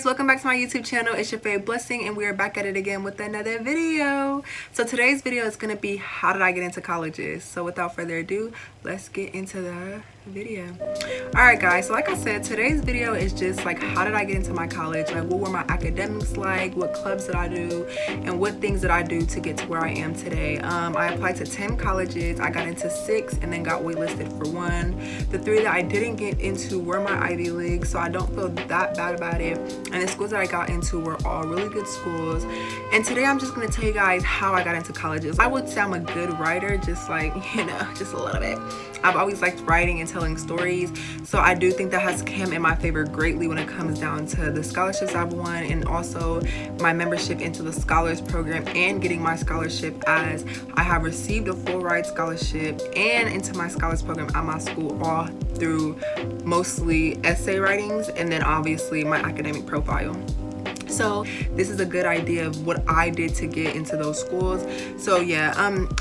guys, welcome back to my YouTube channel. It's your favorite Blessing, and we are back at it again with another video. So today's video is going to be how did I get into colleges. So without further ado, let's get into the video. Alright guys, so like I said, today's video is just like how did I get into my college, like what were my academics like, what clubs did I do, and what things did I do to get to where I am today. I applied to 10 colleges, I got into 6 and then got waitlisted for 1. The 3 that I didn't get into were my Ivy League, so I don't feel that bad about it. And the schools that I got into were all really good schools. And today I'm just going to tell you guys how I got into colleges. I would say I'm a good writer, just like, you know, just a little bit. I've always liked writing and telling stories, so I do think that has come in my favor greatly when it comes down to the scholarships I've won, and also my membership into the scholars program and getting my scholarship, as I have received a full ride scholarship and into my scholars program at my school, all through mostly essay writings and then obviously my academic profile. So this is a good idea of what I did to get into those schools. So yeah,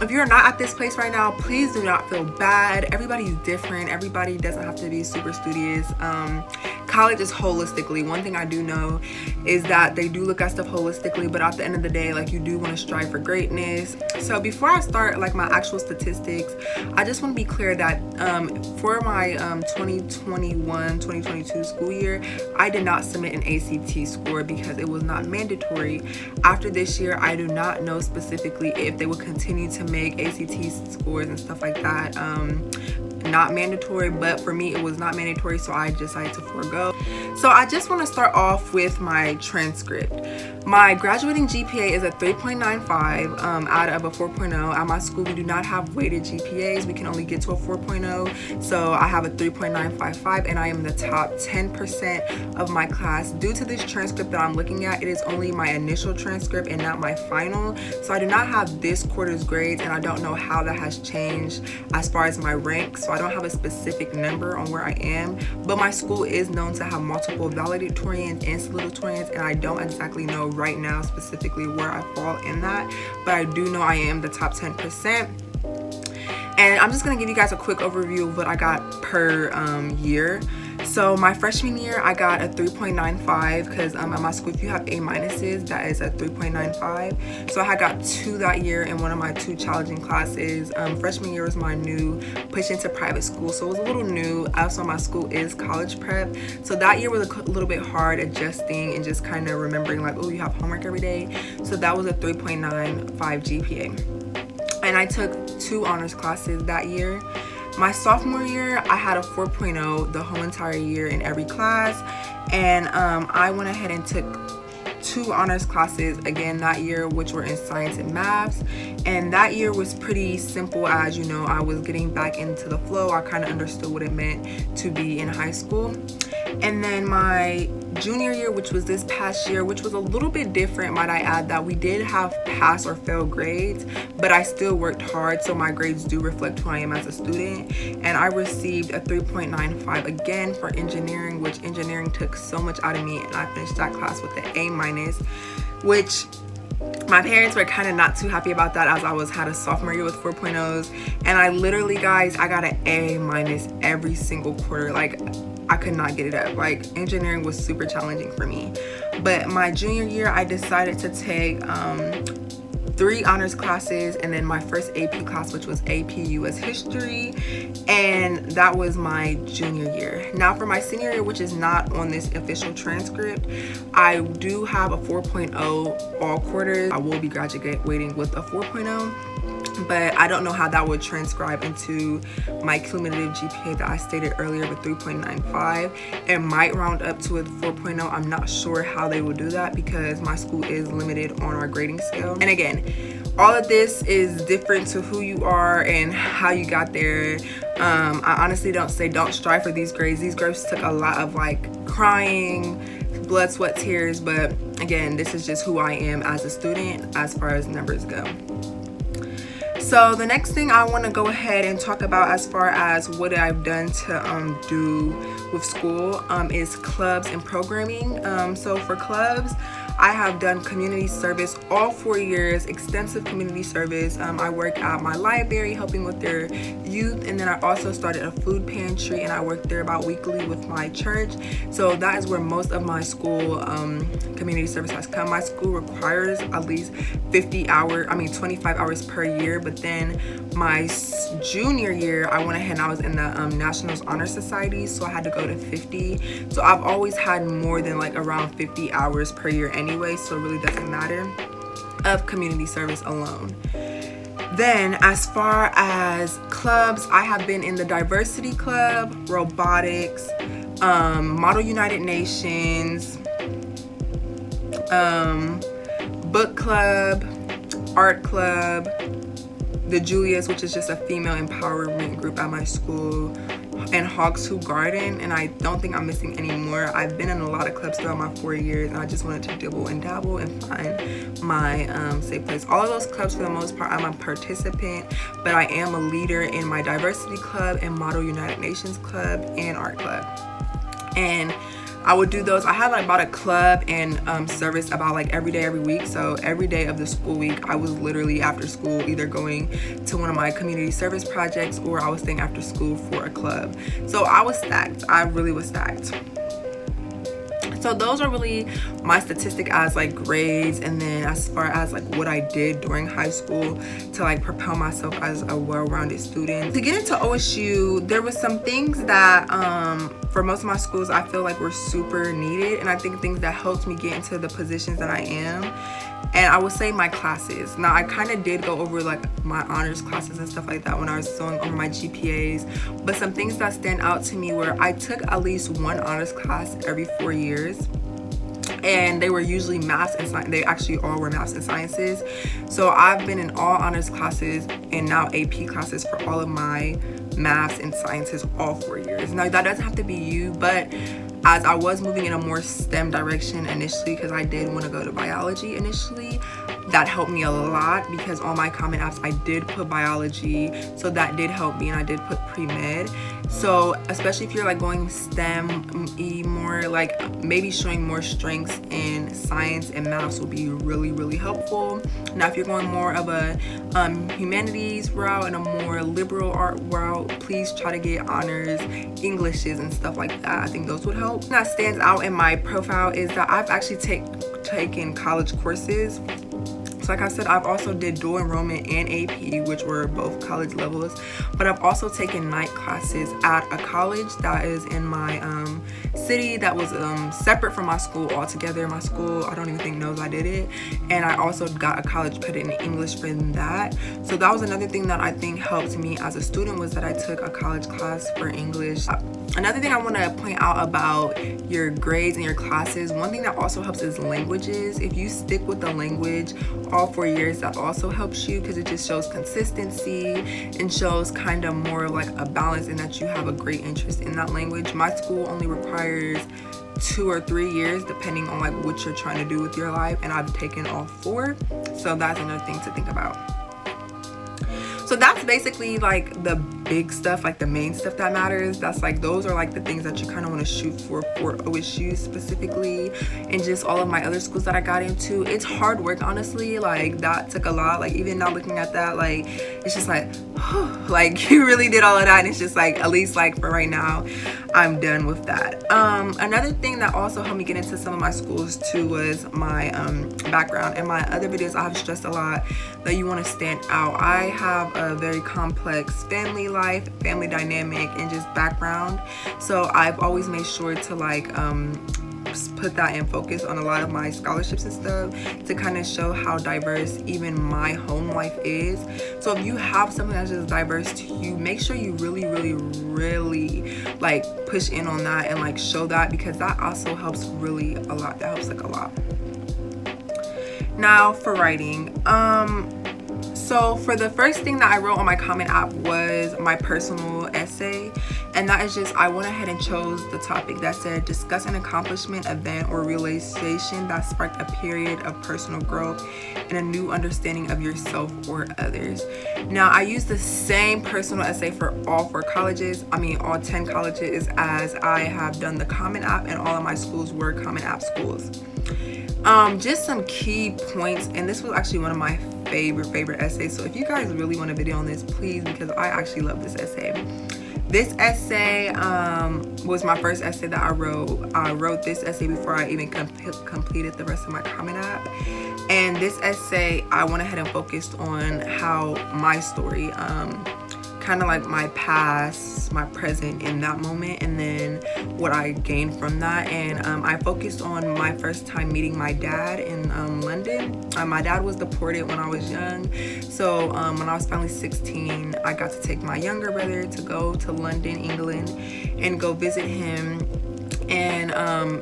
if you're not at this place right now, please do not feel bad. Everybody's different. Everybody doesn't have to be super studious. College is holistically. One thing I do know is that they do look at stuff holistically, but at the end of the day, like, you do want to strive for greatness. So before I start like my actual statistics, I just want to be clear that for my 2021-2022 school year, I did not submit an ACT score because it was not mandatory. After this year, I do not know specifically if they will continue to make ACT scores and stuff like that not mandatory, but for me it was not mandatory, so I decided to forego. So I just want to start off with my transcript. My graduating GPA is a 3.95 out of a 4.0. At my school, we do not have weighted GPAs. We can only get to a 4.0. So I have a 3.955 and I am the top 10% of my class. Due to this transcript that I'm looking at, it is only my initial transcript and not my final. So I do not have this quarter's grades, and I don't know how that has changed as far as my rank. So I don't have a specific number on where I am, but my school is known to have multiple valedictorians and salutatorians, and I don't exactly know right now specifically where I fall in that, but I do know I am the top 10%. And I'm just gonna give you guys a quick overview of what I got per year. So my freshman year, I got a 3.95 because at my school, if you have A minuses, that is a 3.95. So I got 2 that year in one of my 2 challenging classes. Freshman year was my new push into private school, so it was a little new. Also, my school is college prep, so that year was a little bit hard adjusting and just kind of remembering like, oh, you have homework every day. So that was a 3.95 GPA. And I took 2 honors classes that year. My sophomore year, I had a 4.0 the whole entire year in every class, and I went ahead and took 2 honors classes again that year, which were in science and maths. And that year was pretty simple, as you know, I was getting back into the flow. I kind of understood what it meant to be in high school. And then my junior year, which was this past year, which was a little bit different, might I add, that we did have pass or fail grades, but I still worked hard, so my grades do reflect who I am as a student. And I received a 3.95 again for engineering, which engineering took so much out of me, and I finished that class with an A minus, which my parents were kind of not too happy about that, as I had a sophomore year with 4.0s, and I literally, guys, I got an A minus every single quarter. Like, I could not get it up. Like, engineering was super challenging for me. But my junior year, I decided to take 3 honors classes, and then my first AP class, which was AP US History, and that was my junior year. Now for my senior year, which is not on this official transcript, I do have a 4.0 all quarters. I will be graduating with a 4.0. but I don't know how that would transcribe into my cumulative GPA that I stated earlier with 3.95. It might round up to a 4.0. I'm not sure how they will do that because my school is limited on our grading scale. And again, all of this is different to who you are and how you got there. I honestly don't strive for these grades. These grades took a lot of like crying, blood, sweat, tears, but again, this is just who I am as a student as far as numbers go. So the next thing I want to go ahead and talk about as far as what I've done to do with school is clubs and programming. So for clubs, I have done community service all 4 years, extensive community service. I work at my library helping with their youth, and then I also started a food pantry, and I work there about weekly with my church. So that is where most of my school community service has come. My school requires at least 25 hours per year, but then my junior year I went ahead and I was in the Nationals Honor Society, so I had to go to 50. So I've always had more than like around 50 hours per year anyway, so it really doesn't matter of community service alone. Then as far as clubs, I have been in the diversity club, robotics, Model United Nations, book club, art club, the Julias, which is just a female empowerment group at my school, and Hogs Who Garden, and I don't think I'm missing any more. I've been in a lot of clubs throughout my 4 years, and I just wanted to dibble and dabble and find my safe place. All of those clubs, for the most part, I'm a participant, but I am a leader in my diversity club and Model United Nations club and art club. And I would do those. I had like about a club and service about like every day, every week. So every day of the school week, I was literally after school either going to one of my community service projects or I was staying after school for a club. So I was stacked. I really was stacked. So those are really my statistic as like grades, and then as far as like what I did during high school to like propel myself as a well-rounded student. To get into OSU, there was some things that for most of my schools I feel like were super needed, and I think things that helped me get into the positions that I am. And I would say my classes. Now I kind of did go over like my honors classes and stuff like that when I was going over my GPAs, but some things that stand out to me were I took at least one honors class every 4 years, and they were usually maths and science. They actually all were maths and sciences. So I've been in all honors classes and now AP classes for all of my maths and sciences all 4 years. Now that doesn't have to be you, but as I was moving in a more STEM direction initially, because I did want to go to biology initially, that helped me a lot because on my Common Apps I did put biology, so that did help me, and I did put pre-med. So especially if you're like going STEM-y more, like maybe showing more strengths in science and maths will be really helpful. Now if you're going more of a humanities route and a more liberal art route, please try to get honors Englishes and stuff like that. I think those would help. That stands out in my profile is that I've actually taken college courses. So like I said, I've also did dual enrollment and AP, which were both college levels, but I've also taken night classes at a college that is in my city that was separate from my school altogether. My school, I don't even think knows I did it, and I also got a college credit in English for that. So that was another thing that I think helped me as a student, was that I took a college class for English. Another thing I want to point out about your grades and your classes, one thing that also helps is languages. If you stick with the language all 4 years, that also helps you because it just shows consistency and shows kind of more like a balance, and that you have a great interest in that language. My school only requires 2 or 3 years depending on like what you're trying to do with your life, and I've taken all 4, so that's another thing to think about. So that's basically like the big stuff, like the main stuff that matters. That's like, those are like the things that you kind of want to shoot for OSU specifically, and just all of my other schools that I got into. It's hard work, honestly. Like that took a lot. Like even now looking at that, like it's just like, like you really did all of that, and it's just like, at least like for right now, I'm done with that. Another thing that also helped me get into some of my schools too was my background. In my other videos, I have stressed a lot that you want to stand out. I have a very complex family life, family dynamic, and just background, so I've always made sure to like put that in focus on a lot of my scholarships and stuff, to kind of show how diverse even my home life is. So if you have something that's just diverse to you, make sure you really like push in on that and like show that, because that also helps really a lot. That helps like a lot. Now for writing, so for the first thing that I wrote on my Common App was my personal essay, and that is just, I went ahead and chose the topic that said discuss an accomplishment, event, or realization that sparked a period of personal growth and a new understanding of yourself or others. Now I used the same personal essay for all 4 colleges, all 10 colleges, as I have done the Common App, and all of my schools were Common App schools. Just some key points, and this was actually one of my favorite essays. So if you guys really want a video on this, please, because I actually love this essay. This essay was my first essay that I wrote. I wrote this essay before I even completed the rest of my Common App. And this essay, I went ahead and focused on how my story, kind of like my past, my present in that moment, and then what I gained from that. And I focused on my first time meeting my dad in London. My dad was deported when I was young, so when I was finally 16, I got to take my younger brother to go to London, England, and go visit him and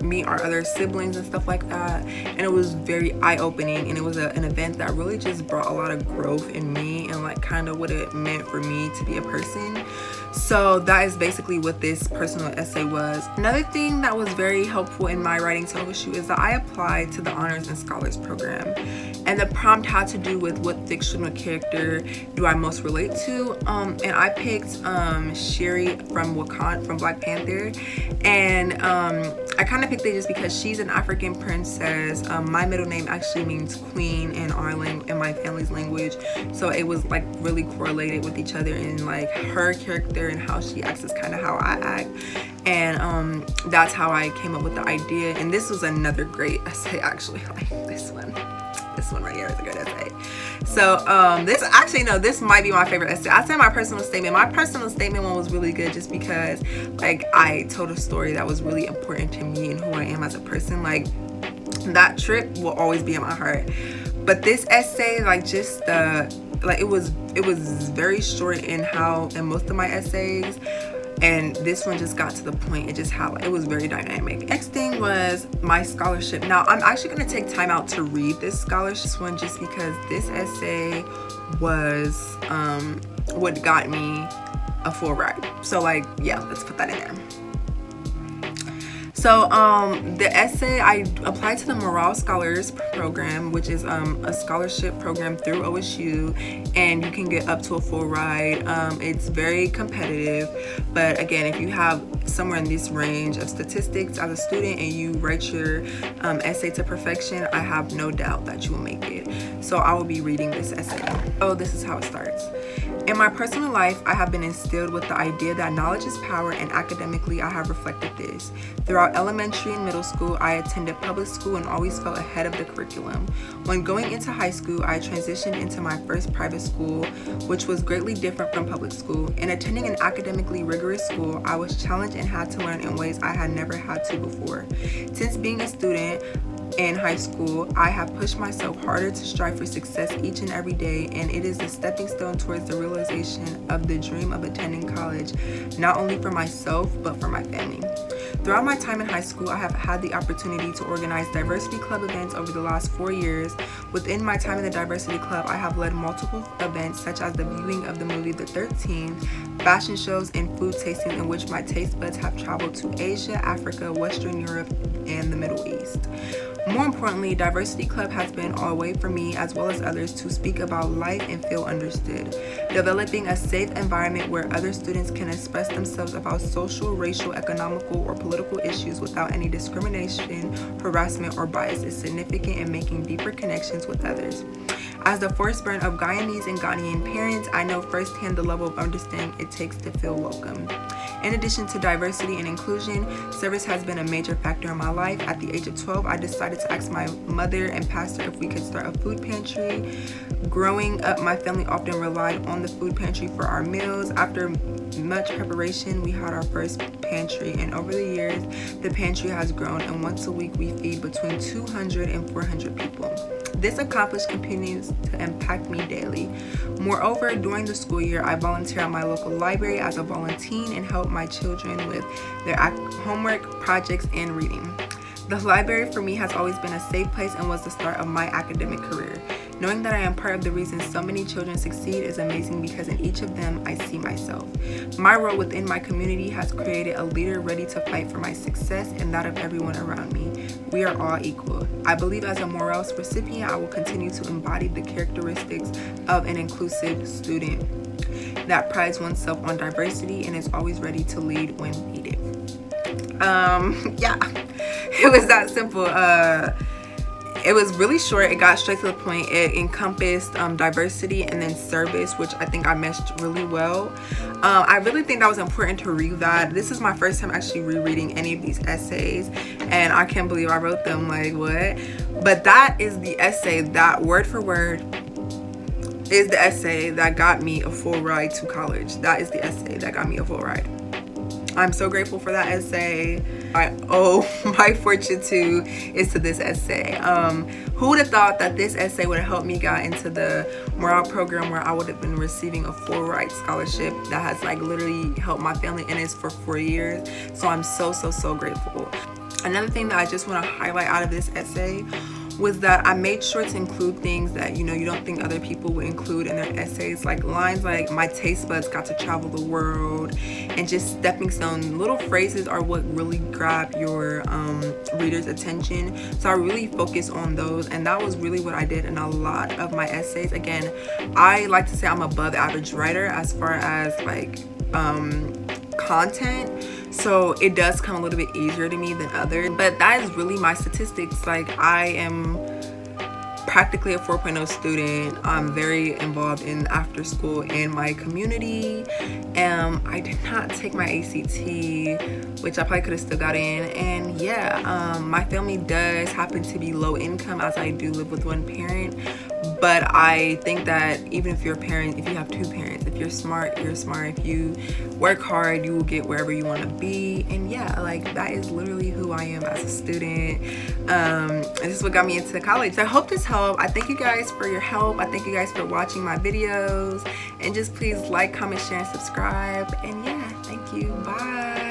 meet our other siblings and stuff like that. And it was very eye-opening, and it was an event that really just brought a lot of growth in me and like kind of what it meant for me to be a person. So that is basically what this personal essay was. Another thing that was very helpful in my writing to OSU is that I applied to the Honors and Scholars Program, and the prompt had to do with what fictional character do I most relate to, and I picked Shuri from Wakanda, from Black Panther. And I kind of picked it just because she's an African princess. My middle name actually means queen in our language, in my family's language, so it was like really correlated with each other, and like her character and how she acts is kind of how I act. And that's how I came up with the idea. And this was another great essay, actually. Like this one right here is a good essay. So this might be my favorite essay. I said my personal statement one was really good just because like I told a story that was really important to me and who I am as a person. Like that trip will always be in my heart. But this essay, like just it was very short in most of my essays, and this one just got to the point. It was very dynamic. Next thing was my scholarship. Now I'm actually going to take time out to read this scholarship one just because this essay was what got me a full ride. So like, yeah, let's put that in there. So the essay, I applied to the Morale Scholars Program, which is a scholarship program through OSU, and you can get up to a full ride. It's very competitive, but again, if you have somewhere in this range of statistics as a student and you write your essay to perfection, I have no doubt that you will make it. So I will be reading this essay. Oh, this is how it starts. In my personal life, I have been instilled with the idea that knowledge is power, and academically, I have reflected this. Throughout elementary and middle school, I attended public school and always felt ahead of the curriculum. When going into high school, I transitioned into my first private school, which was greatly different from public school. In attending an academically rigorous school, I was challenged and had to learn in ways I had never had to before. Since being a student in high school, I have pushed myself harder to strive for success each and every day, and it is a stepping stone towards the realization of the dream of attending college, not only for myself, but for my family. Throughout my time in high school, I have had the opportunity to organize diversity club events over the last 4 years. Within my time in the diversity club, I have led multiple events such as the viewing of the movie The 13th, fashion shows, and food tasting in which my taste buds have traveled to Asia, Africa, Western Europe, and the Middle East. More importantly, Diversity Club has been a way for me, as well as others, to speak about life and feel understood. Developing a safe environment where other students can express themselves about social, racial, economical, or political issues without any discrimination, harassment, or bias is significant in making deeper connections with others. As the firstborn of Guyanese and Ghanaian parents, I know firsthand the level of understanding it takes to feel welcome. In addition to diversity and inclusion, service has been a major factor in my life. At the age of 12, I decided to ask my mother and pastor if we could start a food pantry. Growing up, my family often relied on the food pantry for our meals. After much preparation, we had our first pantry, and over the years, the pantry has grown, and once a week, we feed between 200 and 400 people. This accomplishment continues to impact me daily. Moreover, during the school year, I volunteer at my local library as a volunteer and help my children with their homework, projects, and reading. The library for me has always been a safe place and was the start of my academic career. Knowing that I am part of the reason so many children succeed is amazing because in each of them, I see myself. My role within my community has created a leader ready to fight for my success and that of everyone around me. We are all equal. I believe as a Morales recipient, I will continue to embody the characteristics of an inclusive student that prides oneself on diversity and is always ready to lead when needed. Yeah, it was that simple. It was really short. It got straight to the point. It encompassed diversity and then service, which I think I meshed really well. I really think that was important to read that. This is my first time actually rereading any of these essays, and I can't believe I wrote them, like what? But that is the essay that word for word is the essay that got me a full ride to college. That is the essay that got me a full ride. I'm so grateful for that essay. I owe my fortune to this essay. Who would have thought that this essay would have helped me get into the Morale program, where I would have been receiving a full ride scholarship that has like literally helped my family in it for 4 years. So I'm so grateful. Another thing that I just want to highlight out of this essay was that I made sure to include things that, you know, you don't think other people would include in their essays, like lines like my taste buds got to travel the world, and just stepping stone. Little phrases are what really grab your reader's attention. So I really focused on those, and that was really what I did in a lot of my essays. Again, I like to say I'm above average writer as far as like content, so it does come a little bit easier to me than others, but that is really my statistics. Like, I am practically a 4.0 student. I'm very involved in after school and my community. I did not take my ACT, which I probably could have still got in. And yeah, my family does happen to be low income, as I do live with one parent. But I think that even if you're a parent, if you have two parents, if you're smart, you're smart. If you work hard, you will get wherever you want to be. And yeah, like, that is literally who I am as a student. This is what got me into college. So I hope this helped. I thank you guys for your help. I thank you guys for watching my videos. And just please like, comment, share, and subscribe. And yeah, thank you. Bye.